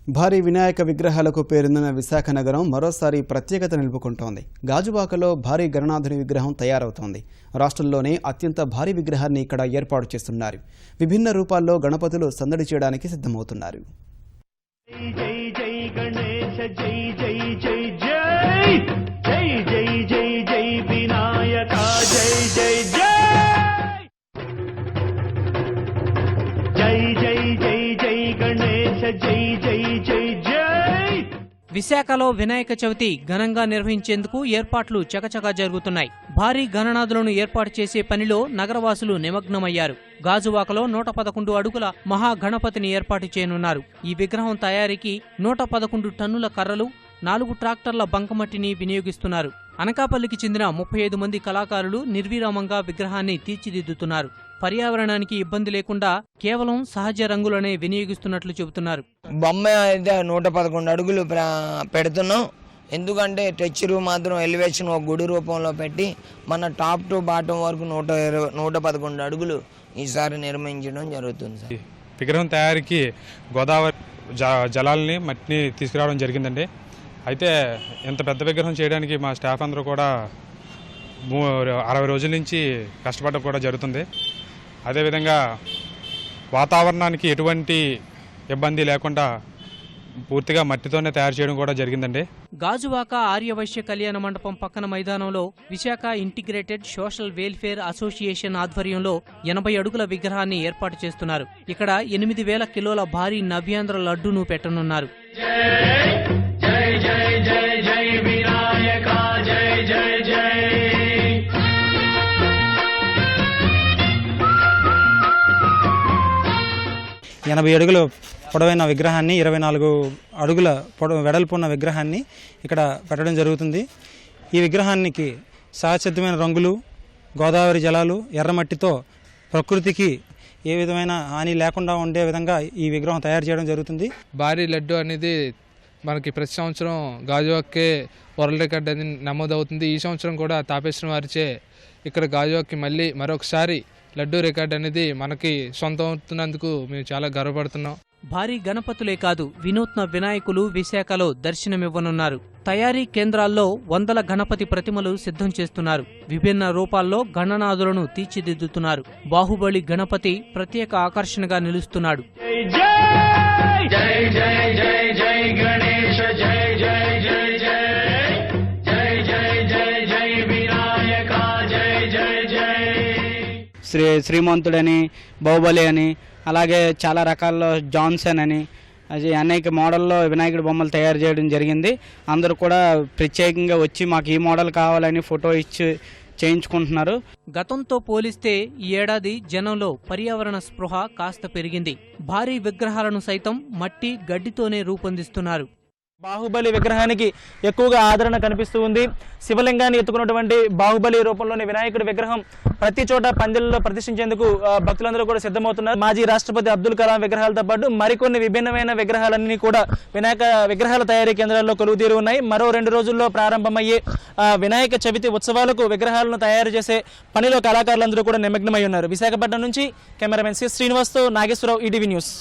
భారీ వినాయక విగ్రహాలకు పేరొందిన విశాఖ నగరం మరోసారి ప్రత్యేకత నిలుపుకుంటోంది. గాజువాకలో భారీ గణనాథుని విగ్రహం తయారవుతోంది. రాష్ట్రంలోనే అత్యంత భారీ విగ్రహాన్ని ఇక్కడ ఏర్పాటు చేస్తున్నారు. విభిన్న రూపాల్లో గణపతులు సందడి చేయడానికి సిద్ధమవుతున్నారు. విశాఖలో వినాయక చవితి ఘనంగా నిర్వహించేందుకు ఏర్పాట్లు చకచకా జరుగుతున్నాయి. భారీ గణనాథులను ఏర్పాటు చేసే పనిలో నగరవాసులు నిమగ్నమయ్యారు. గాజువాకలో 111 అడుగుల మహాగణపతిని ఏర్పాటు చేయనున్నారు. ఈ విగ్రహం తయారీకి 111 టన్నుల కర్రలు, 4 ట్రాక్టర్ల బంకమట్టిని వినియోగిస్తున్నారు. అనకాపల్లికి చెందిన 35 మంది కళాకారులు నిర్విరామంగా విగ్రహాన్ని తీర్చిదిద్దుతున్నారు. పర్యావరణానికి ఇబ్బంది లేకుండా కేవలం సహజ రంగులనే వినియోగిస్తున్నట్లు చెబుతున్నారు. బొమ్మ అయితే 111 అడుగులు పెడుతున్నాం. ఎందుకంటే టెక్చర్ మాత్రం ఎలివేషన్ ఒక గుడి రూపంలో పెట్టి మన టాప్ టు బాటం వరకు 111 అడుగులు ఈసారి నిర్మించడం జరుగుతుంది సార్. విగ్రహం తయారీకి గోదావరి జలాల్ని మట్టిని తీసుకురావడం జరిగిందండి. అయితే ఇంత పెద్ద విగ్రహం చేయడానికి మా స్టాఫ్ అందరూ కూడా 60 రోజుల నుంచి కష్టపడడం కూడా జరుగుతుంది. అదేవిధంగా వాతావరణానికి ఎటువంటి ఇబ్బంది లేకుండా పూర్తిగా మట్టితోనే తయారు చేయడం కూడా జరిగిందండి. గాజువాక ఆర్యవైశ్య కళ్యాణ మండపం పక్కన మైదానంలో Visakha integrated social welfare association ఆధ్వర్యంలో 80 అడుగుల విగ్రహాన్ని ఏర్పాటు చేస్తున్నారు. ఇక్కడ 8000 కిలోల భారీ నవ్యాంధ్ర లడ్డూను పెట్టనున్నారు. 80 అడుగుల పొడవైన విగ్రహాన్ని 24 అడుగుల వెడల్పున్న విగ్రహాన్ని ఇక్కడ పెట్టడం జరుగుతుంది. ఈ విగ్రహానికి సహజసిద్ధమైన రంగులు, గోదావరి జలాలు, ఎర్రమట్టితో ప్రకృతికి ఏ విధమైన హాని లేకుండా ఉండే విధంగా ఈ విగ్రహం తయారు చేయడం జరుగుతుంది. భారీ లడ్డు అనేది మనకి ప్రతి సంవత్సరం గాజువాకే వరల్డ్ రికార్డ్ అనేది నమోదవుతుంది. ఈ సంవత్సరం కూడా తాపేశ్వరం వారిచే ఇక్కడ గాజువాక్కి మళ్ళీ మరొకసారి లడ్డూ రికార్డ్ అనేది మనకి సొంతం అవుతున్నందుకు మేము చాలా గర్వపడుతున్నాం. భారీ గణపతులే కాదు, వినూత్న వినాయకులు విశాఖలో దర్శనమివ్వనున్నారు. తయారీ కేంద్రాల్లో 100 గణపతి ప్రతిమలు సిద్ధం చేస్తున్నారు. విభిన్న రూపాల్లో గణనాథులను తీర్చిదిద్దుతున్నారు. బాహుబలి గణపతి ప్రత్యేక ఆకర్షణగా నిలుస్తున్నాడు. శ్రీమంతుడని, బాహుబలి అని, అలాగే చాలా రకాల జాన్సన్ అని అనేక మోడల్లో వినాయకుడి బొమ్మలు తయారు చేయడం జరిగింది. అందరూ కూడా ప్రత్యేకంగా వచ్చి మాకు ఈ మోడల్ కావాలని ఫోటో ఇచ్చి చేయించుకుంటున్నారు. గతంతో పోలిస్తే ఈ ఏడాది జనంలో పర్యావరణ స్పృహ కాస్త పెరిగింది. భారీ విగ్రహాలను సైతం మట్టి, గడ్డితోనే రూపొందిస్తున్నారు. బాహుబలి విగ్రహానికి ఎక్కువగా ఆదరణ కనిపిస్తూ ఉంది. శివలింగాన్ని ఎత్తుకున్నటువంటి బాహుబలి రూపంలోని వినాయకుడి విగ్రహం ప్రతి చోట పందిళ్లలో ప్రదర్శించేందుకు భక్తులందరూ కూడా సిద్ధమవుతున్నారు. మాజీ రాష్ట్రపతి అబ్దుల్ కలాం విగ్రహాలతో పాటు మరికొన్ని విభిన్నమైన విగ్రహాలన్నీ కూడా వినాయక విగ్రహాల తయారీ కేంద్రాల్లో కొలువుతీరి ఉన్నాయి. మరో 2 రోజుల్లో ప్రారంభమయ్యే వినాయక చవితి ఉత్సవాలకు విగ్రహాలను తయారు చేసే పనిలో కళాకారులందరూ కూడా నిమగ్నమై ఉన్నారు. విశాఖపట్నం నుంచి కెమెరామెన్ సి శ్రీనివాస్తో నాగేశ్వరరావు, ఈటీవీ న్యూస్.